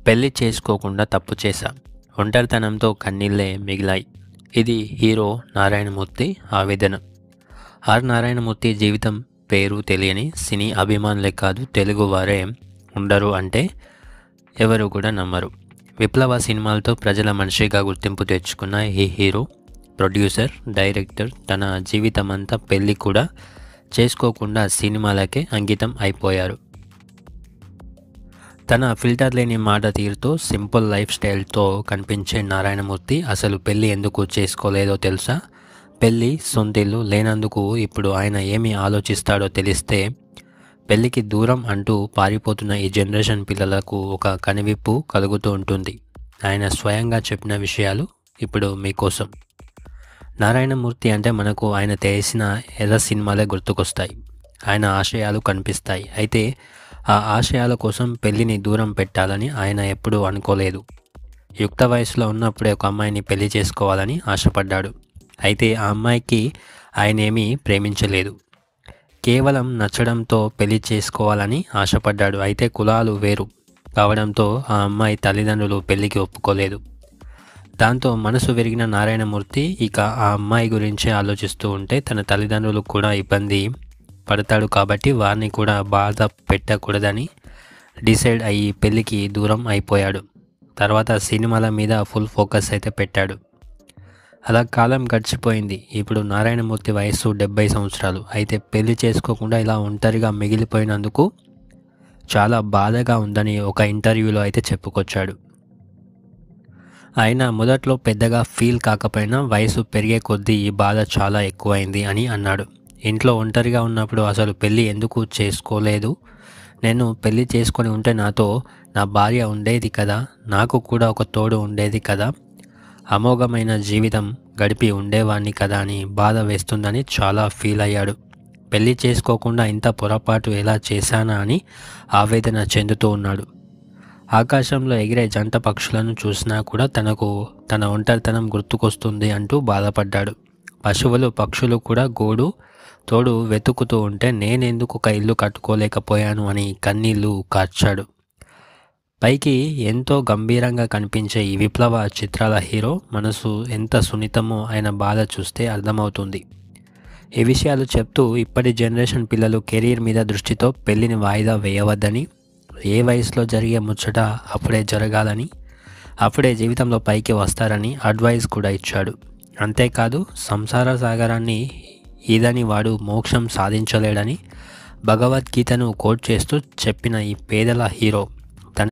పెళ్లి చేసుకోకుండా తప్పు చేశా, ఒంటరితనంతో కన్నీళ్లే మిగిలాయి. ఇది హీరో నారాయణమూర్తి ఆవేదన. నారాయణమూర్తి జీవితం పేరు తెలియని సినీ అభిమానులే కాదు, తెలుగు వారే ఉండరు అంటే ఎవరు కూడా నమ్మరు. విప్లవ సినిమాలతో ప్రజల మనిషిగా గుర్తింపు తెచ్చుకున్న ఈ హీరో, ప్రొడ్యూసర్, డైరెక్టర్ తన జీవితమంతా పెళ్లి కూడా చేసుకోకుండా సినిమాలకే అంకితం అయిపోయారు. తన ఫిల్టర్ లేని మాట తీరుతో, సింపుల్ లైఫ్ స్టైల్తో కనిపించే నారాయణమూర్తి అసలు పెళ్ళి ఎందుకు చేసుకోలేదో తెలుసా? పెళ్ళి, సొంతిల్లు లేనందుకు ఇప్పుడు ఆయన ఏమి ఆలోచిస్తాడో తెలిస్తే పెళ్ళికి దూరం అంటూ పారిపోతున్న ఈ జనరేషన్ పిల్లలకు ఒక కనువిప్పు కలుగుతూ ఉంటుంది. ఆయన స్వయంగా చెప్పిన విషయాలు ఇప్పుడు మీకోసం. నారాయణమూర్తి అంటే మనకు ఆయన చేసిన ఎర్ర సినిమాలే గుర్తుకొస్తాయి. ఆయన ఆశయాలు కనిపిస్తాయి. అయితే ఆ ఆశయాల కోసం పెళ్లిని దూరం పెట్టాలని ఆయన ఎప్పుడూ అనుకోలేదు. యుక్త వయసులో ఉన్నప్పుడే ఒక అమ్మాయిని పెళ్లి చేసుకోవాలని ఆశపడ్డాడు. అయితే ఆ అమ్మాయికి ఆయనేమీ ప్రేమించలేదు. కేవలం నచ్చడంతో పెళ్లి చేసుకోవాలని ఆశపడ్డాడు. అయితే కులాలు వేరు కావడంతో ఆ అమ్మాయి తల్లిదండ్రులు పెళ్లికి ఒప్పుకోలేదు. దాంతో మనసు విరిగిన నారాయణమూర్తి ఇక ఆ అమ్మాయి గురించే ఆలోచిస్తూ ఉంటే తన తల్లిదండ్రులు కూడా ఇబ్బంది పడతాడు కాబట్టి వారిని కూడా బాధ పెట్టకూడదని డిసైడ్ అయ్యి పెళ్ళికి దూరం అయిపోయాడు. తర్వాత సినిమాల మీద ఫుల్ ఫోకస్ అయితే పెట్టాడు. అలా కాలం గడిచిపోయింది. ఇప్పుడు నారాయణమూర్తి వయస్సు 70 సంవత్సరాలు. అయితే పెళ్లి చేసుకోకుండా ఇలా ఒంటరిగా మిగిలిపోయినందుకు చాలా బాధగా ఉందని ఒక ఇంటర్వ్యూలో అయితే చెప్పుకొచ్చాడు. ఆయన మొదట్లో పెద్దగా ఫీల్ కాకపోయినా వయసు పెరిగే కొద్దీ ఈ బాధ చాలా ఎక్కువైంది అని అన్నాడు. ఇంట్లో ఒంటరిగా ఉన్నప్పుడు అసలు పెళ్ళి ఎందుకు చేసుకోలేదు, నేను పెళ్ళి చేసుకొని ఉంటే నాతో నా భార్య ఉండేది కదా, నాకు కూడా ఒక తోడు ఉండేది కదా, అమోఘమైన జీవితం గడిపి ఉండేవాణ్ణి కదా అని బాధ వేస్తుందని చాలా ఫీల్ అయ్యాడు. పెళ్ళి చేసుకోకుండా ఇంత పొరపాటు ఎలా చేశానా అని ఆవేదన చెందుతూ ఉన్నాడు. ఆకాశంలో ఎగిరే జంట పక్షులను చూసినా కూడా తనకు తన ఒంటరితనం గుర్తుకొస్తుంది అంటూ బాధపడ్డాడు. పశువులు, పక్షులు కూడా తోడు వెతుకుతూ ఉంటే నేనెందుకు ఒక ఇల్లు కట్టుకోలేకపోయాను అని కన్నీళ్లు కార్చాడు. పైకి ఎంతో గంభీరంగా కనిపించే ఈ విప్లవ చిత్రాల హీరో మనసు ఎంత సున్నితమో ఆయన బాధ చూస్తే అర్థమవుతుంది. ఈ విషయాలు చెప్తూ ఇప్పటి జనరేషన్ పిల్లలు కెరీర్ మీద దృష్టితో పెళ్లిని వాయిదా వేయవద్దని, ఏ వయసులో జరిగే ముచ్చట అప్పుడే జరగాలని, అప్పుడే జీవితంలో పైకి వస్తారని అడ్వైస్ కూడా ఇచ్చాడు. అంతేకాదు సంసార సాగరాన్ని ఈదని వాడు మోక్షం సాధించలేడని భగవద్గీతను కోట్ చేస్తూ చెప్పిన ఈ పేదల హీరో